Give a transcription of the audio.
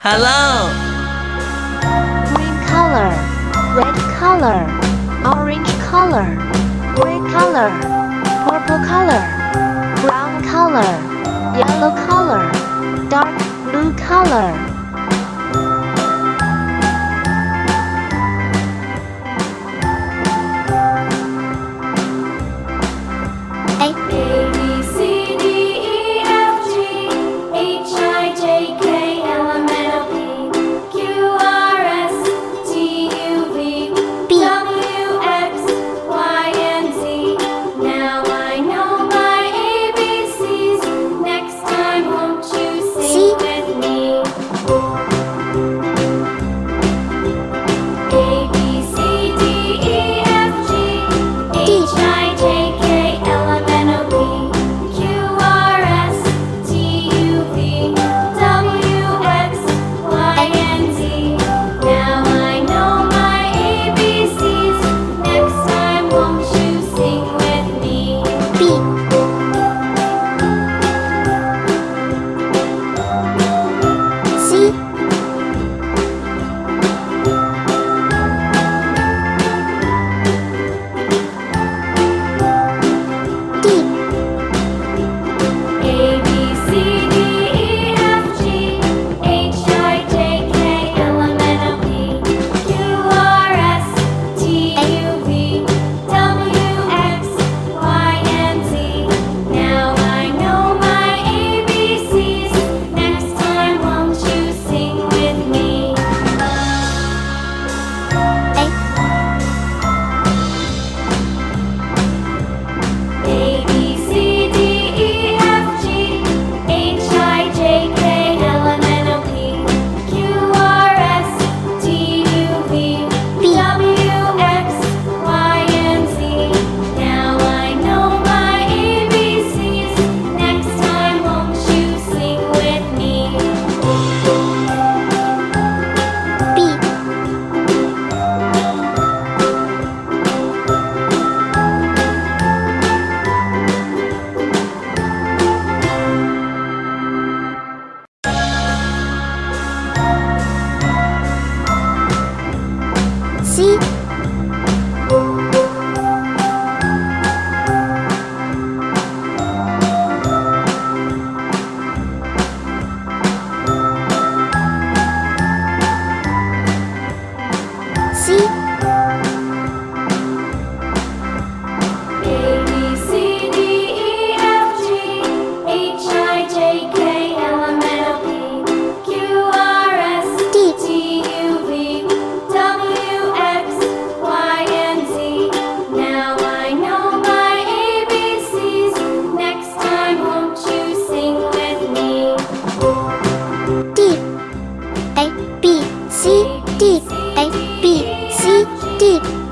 Hello. Green color, red color, orange color, gray color, purple color, brown color, yellow color, dark blue color. A B, C, D, E, F, G, H, I, J, K, L, M, N, O, P, Q, R, S, T, U, V, B. W, X, Y, and Z. Now I know my ABCs. Next time, won't you sing with me? A, B, C, D, E, F, G, H, I, J, K, L, M, N, O, P, Q, R, S, T, U, V, W, X, Y, and Z. Now I know my ABCs. Next time, won't you sing with me? B. C. D. A, B, C, D, E, F, G, H, I, J, K, L, M, N, O, P, Q, R, S, T, U, V, W, X, Y, and Z. Now I know my ABCs. Next time, won't you sing with me? A, B, C, D, E, F, G, H, I, J, K, L, M, N, O, P, Q, R, S, T, U, V, W, X, Y, and Z. Now I know my ABCs. Next time, won't you sing with me? B. C. C. A, B, C, D, E, F, G, H, I, J, K, L, M, N, O, P, Q, R, S, D. T, U, V, W, X, Y, and Z. Now I know my ABCs. Next time, won't you sing with me? D. A. B. C. D. A. B. C. D.